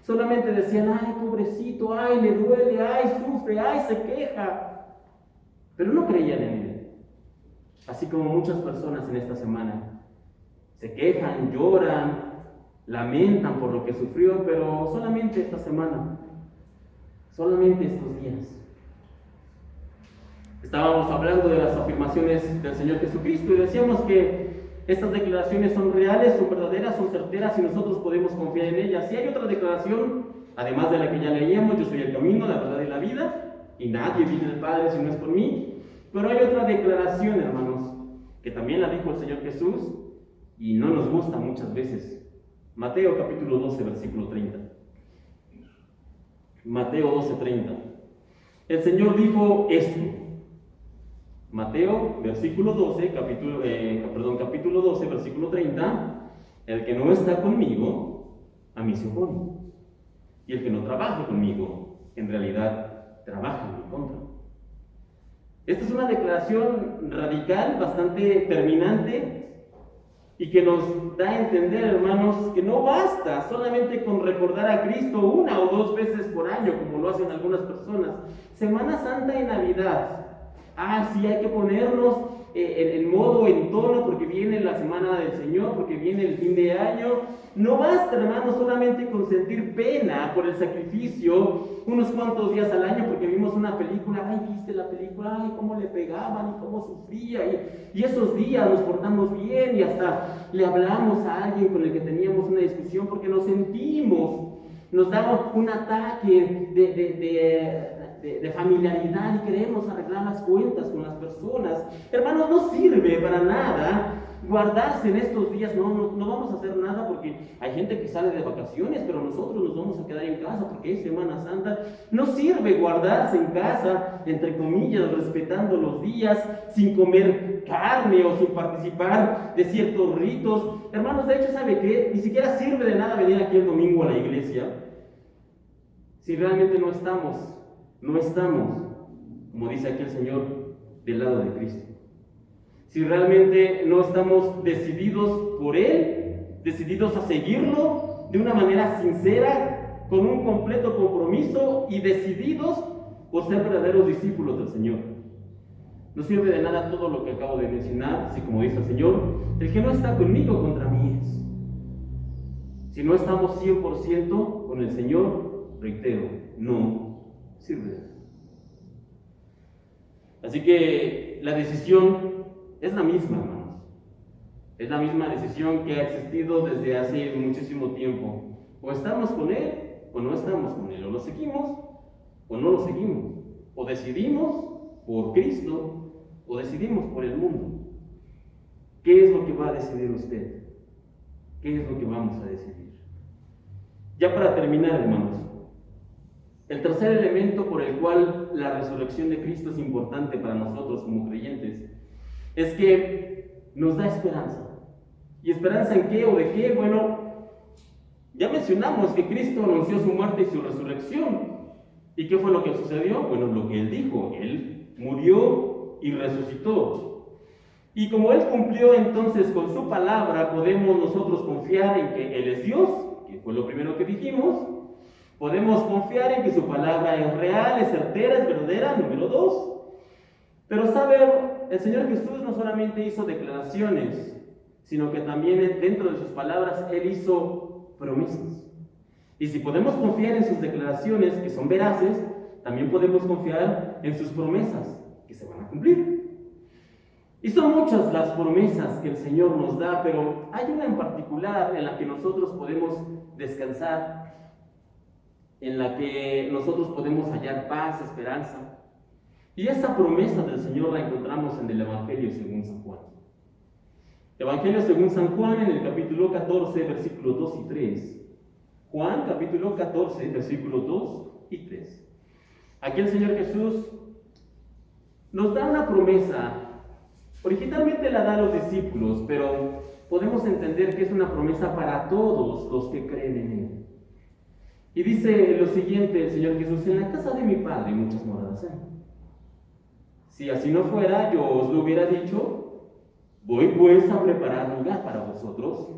Solamente decían, ay, pobrecito, ay, le duele, ay, sufre, ay, se queja. Pero no creían en Él. Así como muchas personas en esta semana se quejan, lloran, lamentan por lo que sufrió, pero solamente esta semana, solamente estos días. Estábamos hablando de las afirmaciones del Señor Jesucristo y decíamos que estas declaraciones son reales, son verdaderas, son certeras y nosotros podemos confiar en ellas. Si hay otra declaración, además de la que ya leíamos, yo soy el camino, la verdad y la vida, y nadie viene del Padre si no es por mí. Pero hay otra declaración, hermanos, que también la dijo el Señor Jesús y no nos gusta muchas veces. Mateo capítulo 12, versículo 30. Mateo 12, 30. El Señor dijo esto. Mateo, capítulo 12, versículo 30. El que no está conmigo, a mí se opone. Y el que no trabaja conmigo, en realidad trabaja en mi contra. Esta es una declaración radical, bastante terminante, y que nos da a entender, hermanos, que no basta solamente con recordar a Cristo una o dos veces por año, como lo hacen algunas personas. Semana Santa y Navidad. Sí, hay que ponernos en modo, en tono, porque viene la Semana del Señor, porque viene el fin de año. No basta, hermanos, solamente con sentir pena por el sacrificio unos cuantos días al año, porque vimos una película, ay, viste la película, ay, cómo le pegaban y cómo sufría, y esos días nos portamos bien y hasta le hablamos a alguien con el que teníamos una discusión porque nos sentimos, nos daba un ataque de familiaridad y queremos arreglar las cuentas con las personas. Hermanos, no sirve para nada guardarse en estos días. No vamos a hacer nada porque hay gente que sale de vacaciones, pero nosotros nos vamos a quedar en casa porque es Semana Santa. No sirve guardarse en casa, entre comillas, respetando los días, sin comer carne o sin participar de ciertos ritos. Hermanos, de hecho, ¿sabe qué? Ni siquiera sirve de nada venir aquí el domingo a la iglesia si realmente no estamos, como dice aquí el Señor, del lado de Cristo. Si realmente no estamos decididos por Él, decididos a seguirlo de una manera sincera, con un completo compromiso y decididos por ser verdaderos discípulos del Señor. No sirve de nada todo lo que acabo de mencionar, si como dice el Señor, el que no está conmigo contra mí es. Si no estamos 100% con el Señor, reitero, no sirve de nada. Así que la decisión es la misma, hermanos. Es la misma decisión que ha existido desde hace muchísimo tiempo. O estamos con Él, o no estamos con Él. O lo seguimos, o no lo seguimos. O decidimos por Cristo, o decidimos por el mundo. ¿Qué es lo que va a decidir usted? ¿Qué es lo que vamos a decidir? Ya para terminar, hermanos, el tercer elemento por el cual la resurrección de Cristo es importante para nosotros como creyentes es que nos da esperanza. ¿Y esperanza en qué o de qué? Bueno, ya mencionamos que Cristo anunció su muerte y su resurrección. ¿Y qué fue lo que sucedió? Bueno, lo que Él dijo. Él murió y resucitó. Y como Él cumplió entonces con su palabra, podemos nosotros confiar en que Él es Dios, que fue lo primero que dijimos. Podemos confiar en que su palabra es real, es certera, es verdadera, número 2. Pero saben, el Señor Jesús no solamente hizo declaraciones, sino que también dentro de sus palabras Él hizo promesas. Y si podemos confiar en sus declaraciones, que son veraces, también podemos confiar en sus promesas, que se van a cumplir. Y son muchas las promesas que el Señor nos da, pero hay una en particular en la que nosotros podemos descansar, en la que nosotros podemos hallar paz, esperanza. Y esa promesa del Señor la encontramos en el Evangelio según San Juan. Evangelio según San Juan en el capítulo 14, versículos 2 y 3. Juan, capítulo 14, versículos 2 y 3. Aquí el Señor Jesús nos da una promesa. Originalmente la da a los discípulos, pero podemos entender que es una promesa para todos los que creen en Él. Y dice lo siguiente el Señor Jesús: en la casa de mi Padre muchas moradas hay. Si así no fuera, yo os lo hubiera dicho, voy pues a preparar lugar para vosotros.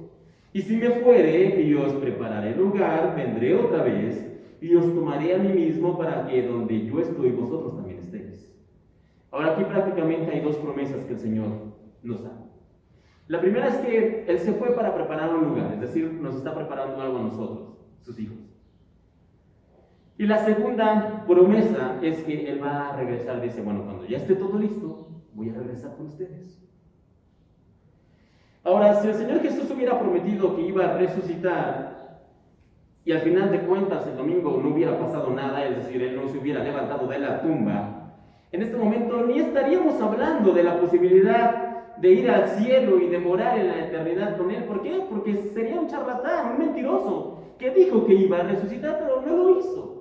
Y si me fuere y os prepararé lugar, vendré otra vez y os tomaré a mí mismo para que donde yo estoy, vosotros también estéis. Ahora aquí prácticamente hay dos promesas que el Señor nos da. La primera es que Él se fue para preparar un lugar, es decir, nos está preparando algo a nosotros, sus hijos. Y la segunda promesa es que Él va a regresar. Dice, bueno, cuando ya esté todo listo, voy a regresar con ustedes. Ahora, si el Señor Jesús hubiera prometido que iba a resucitar y al final de cuentas el domingo no hubiera pasado nada, es decir, Él no se hubiera levantado de la tumba, en este momento ni estaríamos hablando de la posibilidad de ir al cielo y de morar en la eternidad con Él. ¿Por qué? Porque sería un charlatán, un mentiroso, que dijo que iba a resucitar, pero no lo hizo.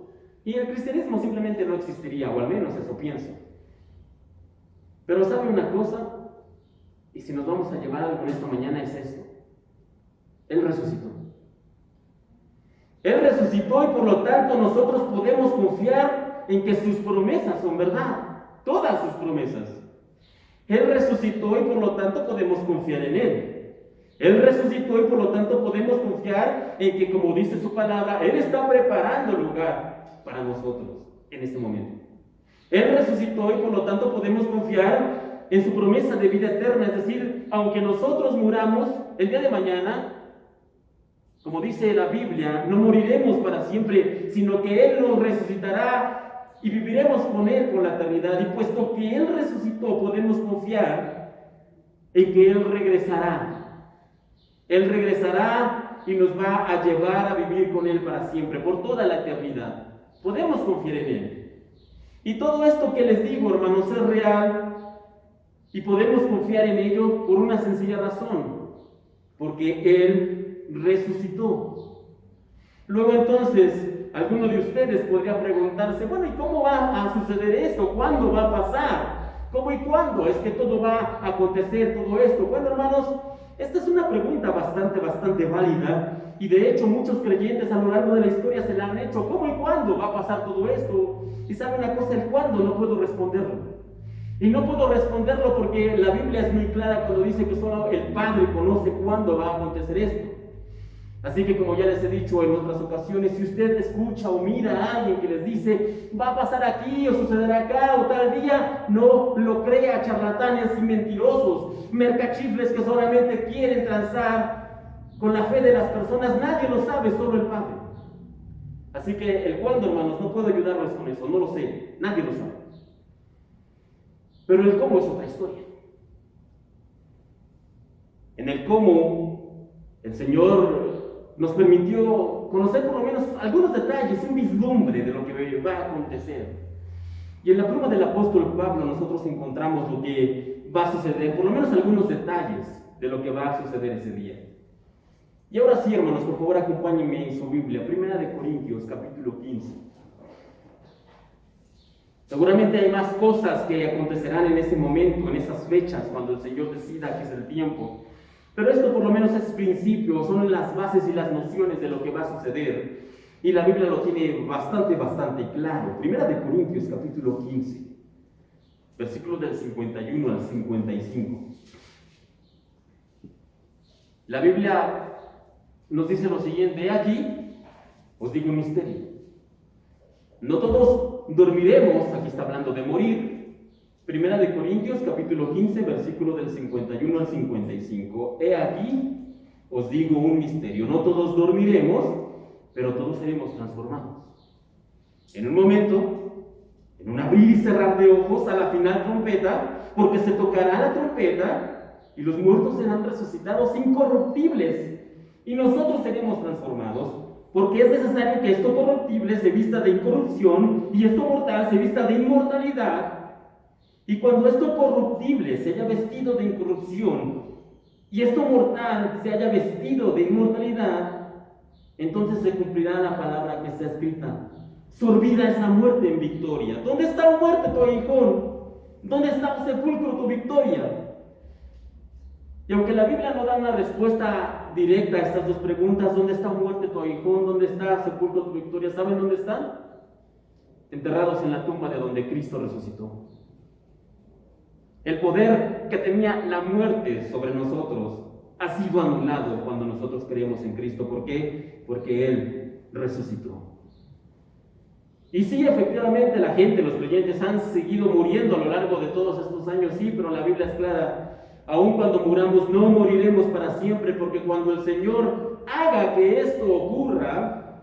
Y el cristianismo simplemente no existiría, o al menos eso pienso. Pero ¿sabe una cosa? Y si nos vamos a llevar algo en esta mañana es esto: Él resucitó. Él resucitó y por lo tanto nosotros podemos confiar en que sus promesas son verdad. Todas sus promesas. Él resucitó y por lo tanto podemos confiar en Él. Él resucitó y por lo tanto podemos confiar en que, como dice su palabra, Él está preparando lugar para nosotros en este momento. Él resucitó y por lo tanto podemos confiar en su promesa de vida eterna. Es decir, aunque nosotros muramos el día de mañana, como dice la Biblia, no moriremos para siempre, sino que Él nos resucitará y viviremos con Él por la eternidad. Y puesto que Él resucitó, podemos confiar en que Él regresará. Él regresará y nos va a llevar a vivir con Él para siempre, por toda la eternidad. Podemos confiar en Él. Y todo esto que les digo, hermanos, es real Y podemos confiar en ello por una sencilla razón, porque Él resucitó. Luego entonces, alguno de ustedes podría preguntarse, bueno, ¿y cómo va a suceder esto? ¿Cuándo va a pasar? ¿Cómo y cuándo es que todo va a acontecer, todo esto? Bueno, hermanos, esta es una pregunta bastante válida, y de hecho muchos creyentes a lo largo de la historia se la han hecho. ¿Cómo y cuándo va a pasar todo esto? Y sabe una cosa, el cuándo no puedo responderlo. Y no puedo responderlo porque la Biblia es muy clara cuando dice que solo el Padre conoce cuándo va a acontecer esto. Así que, como ya les he dicho en otras ocasiones, si usted escucha o mira a alguien que les dice va a pasar aquí o sucederá acá o tal día, no lo crea. Charlatanes y mentirosos, mercachifles que solamente quieren transar con la fe de las personas. Nadie lo sabe, solo el Padre. Así que el cuándo, hermanos, no puedo ayudarles con eso, no lo sé, nadie lo sabe. Pero el cómo es otra historia. En el cómo, el Señor nos permitió conocer por lo menos algunos detalles, un vislumbre de lo que va a acontecer. Y en la pluma del apóstol Pablo nosotros encontramos lo que va a suceder, por lo menos algunos detalles de lo que va a suceder ese día. Y ahora sí, hermanos, por favor acompáñenme en su Biblia, 1 Corintios, capítulo 15. Seguramente hay más cosas que acontecerán en ese momento, en esas fechas, cuando el Señor decida que es el tiempo. Pero esto por lo menos es principio, son las bases y las nociones de lo que va a suceder. Y la Biblia lo tiene bastante claro. 1 Corintios, capítulo 15, versículos del 51 al 55. La Biblia nos dice lo siguiente: aquí os digo un misterio. No todos dormiremos, aquí está hablando de morir. 1 Corintios, capítulo 15, versículo del 51 al 55. He aquí, os digo un misterio. No todos dormiremos, pero todos seremos transformados. En un momento, en un abrir y cerrar de ojos, a la final trompeta, porque se tocará la trompeta y los muertos serán resucitados incorruptibles. Y nosotros seremos transformados, porque es necesario que esto corruptible se vista de incorrupción y esto mortal se vista de inmortalidad. Y cuando esto corruptible se haya vestido de incorrupción y esto mortal se haya vestido de inmortalidad, entonces se cumplirá la palabra que está escrita: sorbida es la muerte en victoria. ¿Dónde está, muerte, tu aguijón? ¿Dónde está, sepulcro, tu victoria? Y aunque la Biblia no da una respuesta directa a estas dos preguntas, ¿dónde está, muerte, tu aguijón? ¿Dónde está, sepulcro, tu victoria? ¿Saben dónde están? Enterrados en la tumba de donde Cristo resucitó. El poder que tenía la muerte sobre nosotros ha sido anulado cuando nosotros creemos en Cristo. ¿Por qué? Porque Él resucitó. Y sí, efectivamente, la gente, los creyentes, han seguido muriendo a lo largo de todos estos años, sí, pero la Biblia es clara: aun cuando muramos, no moriremos para siempre, porque cuando el Señor haga que esto ocurra,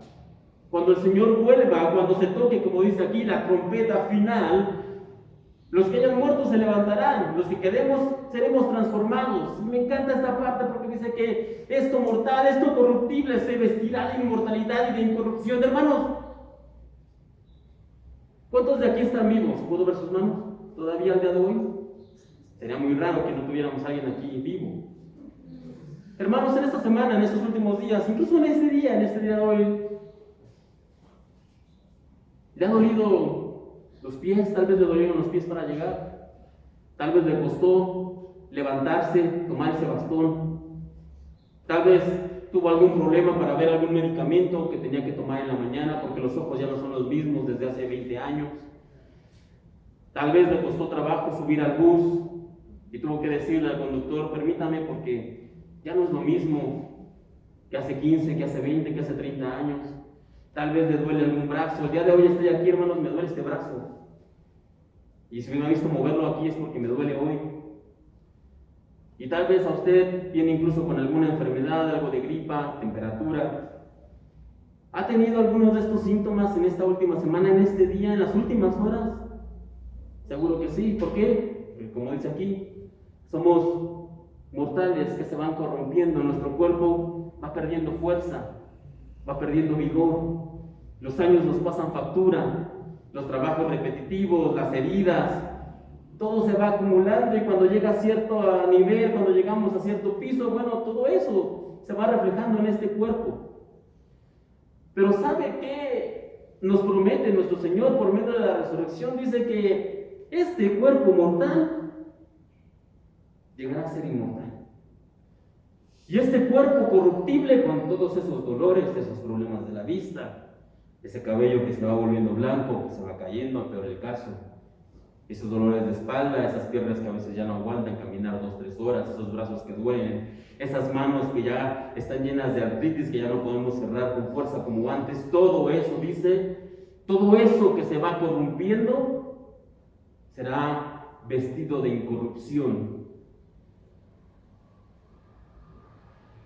cuando el Señor vuelva, cuando se toque, como dice aquí, la trompeta final, los que hayan muerto se levantarán, los que quedemos seremos transformados. Y me encanta esta parte porque dice que esto mortal, esto corruptible se vestirá de inmortalidad y de incorrupción. Hermanos, ¿cuántos de aquí están vivos? ¿Puedo ver sus manos? ¿Todavía al día de hoy? Sería muy raro que no tuviéramos a alguien aquí vivo. Hermanos, en esta semana, en estos últimos días, incluso en este día de hoy, ¿le ha dolido los pies? Tal vez le dolieron los pies para llegar. Tal vez le costó levantarse, tomar ese bastón. Tal vez tuvo algún problema para ver algún medicamento que tenía que tomar en la mañana porque los ojos ya no son los mismos desde hace 20 años. Tal vez le costó trabajo subir al bus y tuvo que decirle al conductor: permítame, porque ya no es lo mismo que hace 15, que hace 20, que hace 30 años. Tal vez le duele algún brazo. El día de hoy estoy aquí, hermanos, me duele este brazo. Y si me ha visto moverlo aquí es porque me duele hoy. Y tal vez a usted viene incluso con alguna enfermedad, algo de gripa, temperatura. ¿Ha tenido algunos de estos síntomas en esta última semana, en este día, en las últimas horas? Seguro que sí. ¿Por qué? Porque como dice aquí, somos mortales que se van corrompiendo. Nuestro cuerpo va perdiendo fuerza, va perdiendo vigor. Los años nos pasan factura. Los trabajos repetitivos, las heridas, todo se va acumulando y cuando llega a cierto nivel, cuando llegamos a cierto piso, bueno, todo eso se va reflejando en este cuerpo. Pero ¿sabe qué nos promete nuestro Señor por medio de la resurrección? Dice que este cuerpo mortal llegará a ser inmortal. Y este cuerpo corruptible, con todos esos dolores, esos problemas de la vista, ese cabello que se va volviendo blanco, que se va cayendo, a peor el caso, esos dolores de espalda, esas piernas que a veces ya no aguantan caminar 2-3 horas, esos brazos que duelen, esas manos que ya están llenas de artritis, que ya no podemos cerrar con fuerza como antes, todo eso, dice, todo eso que se va corrompiendo será vestido de incorrupción.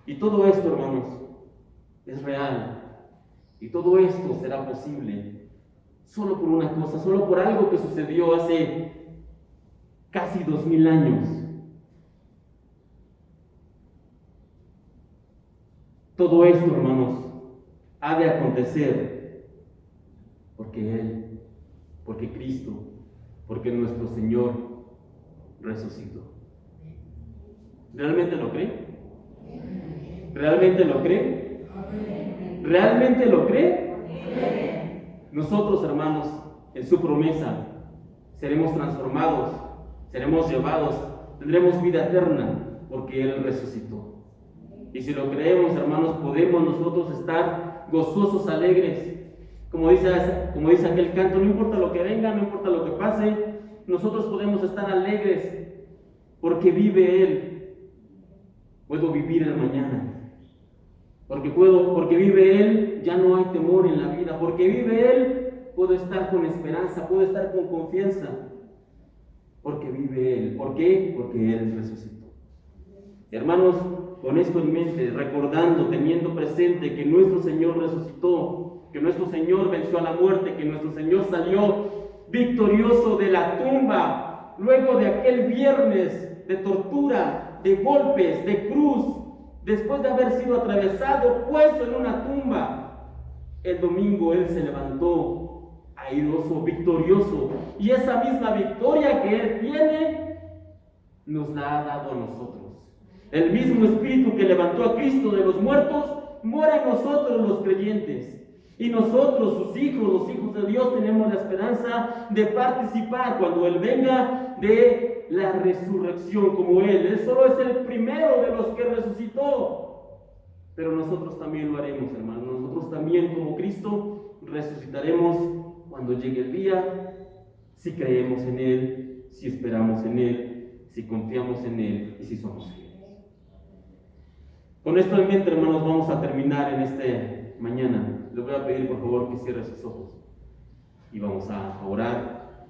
Y todo esto, hermanos, es real. Y todo esto será posible solo por una cosa, solo por algo que sucedió hace casi 2000 años. Todo esto, hermanos, ha de acontecer porque Él, porque Cristo, porque nuestro Señor resucitó. ¿Realmente lo cree? ¿Realmente lo cree? ¿Realmente lo cree? Nosotros, hermanos, en su promesa, seremos transformados, seremos llevados, tendremos vida eterna, porque Él resucitó. Y si lo creemos, hermanos, podemos nosotros estar gozosos, alegres. Como dice aquel canto, no importa lo que venga, no importa lo que pase, nosotros podemos estar alegres, porque vive Él. Puedo vivir el mañana. Porque vive Él, ya no hay temor en la vida. Porque vive Él, puedo estar con esperanza, puedo estar con confianza. Porque vive Él. ¿Por qué? Porque Él resucitó. Hermanos, con esto en mente, recordando, teniendo presente que nuestro Señor resucitó, que nuestro Señor venció a la muerte, que nuestro Señor salió victorioso de la tumba, luego de aquel viernes de tortura, de golpes, de cruz, después de haber sido atravesado, puesto en una tumba, el domingo Él se levantó airoso, victorioso, y esa misma victoria que Él tiene, nos la ha dado a nosotros. El mismo Espíritu que levantó a Cristo de los muertos, mora en nosotros los creyentes. Y nosotros, sus hijos, los hijos de Dios, tenemos la esperanza de participar cuando Él venga de la resurrección como Él. Él solo es el primero de los que resucitó. Pero nosotros también lo haremos, hermanos. Nosotros también, como Cristo, resucitaremos cuando llegue el día, si creemos en Él, si esperamos en Él, si confiamos en Él y si somos fieles. Con esto en mente, hermanos, vamos a terminar en esta mañana. Les voy a pedir, por favor, que cierren sus ojos y vamos a orar.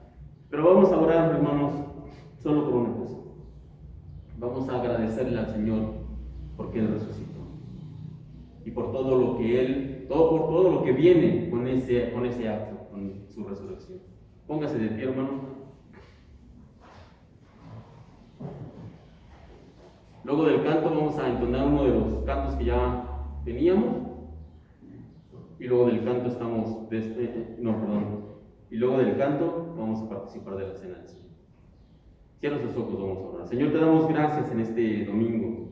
Pero vamos a orar, hermanos, solo por una cosa. Vamos a agradecerle al Señor porque Él resucitó y por todo lo que Él, por todo lo que viene con ese acto, con su resurrección. Póngase de pie, hermano. Luego del canto vamos a entonar uno de los cantos que ya teníamos. Y luego del canto Y luego del canto vamos a participar de la cena del Señor. Cierra sus ojos, vamos a orar. Señor, te damos gracias en este domingo,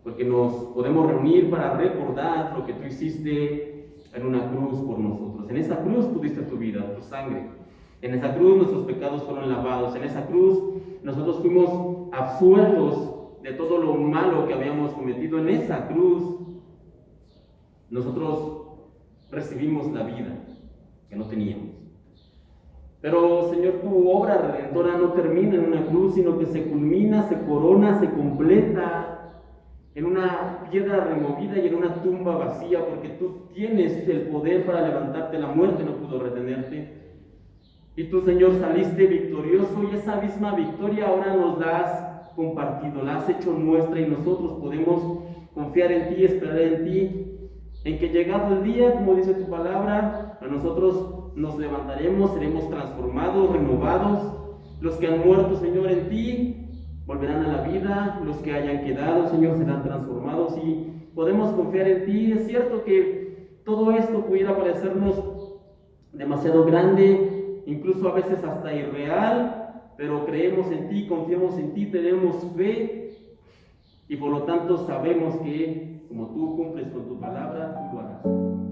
porque nos podemos reunir para recordar lo que tú hiciste en una cruz por nosotros. En esa cruz tú diste tu vida, tu sangre. En esa cruz nuestros pecados fueron lavados. En esa cruz nosotros fuimos absueltos de todo lo malo que habíamos cometido. En esa cruz nosotros recibimos la vida que no teníamos. Pero, Señor, tu obra redentora no termina en una cruz, sino que se culmina, se corona, se completa en una piedra removida y en una tumba vacía, porque tú tienes el poder para levantarte. La muerte no pudo retenerte. Y tú, Señor, saliste victorioso, y esa misma victoria ahora nos la has compartido, la has hecho nuestra, y nosotros podemos confiar en ti, esperar en ti, en que llegado el día, como dice tu palabra, a nosotros nos levantaremos, seremos transformados, renovados. Los que han muerto, Señor, en ti volverán a la vida, los que hayan quedado, Señor, serán transformados y podemos confiar en ti. Es cierto que todo esto pudiera parecernos demasiado grande, incluso a veces hasta irreal, pero creemos en ti, confiamos en ti, tenemos fe y por lo tanto sabemos que como tú cumples con tu palabra, tú lo harás.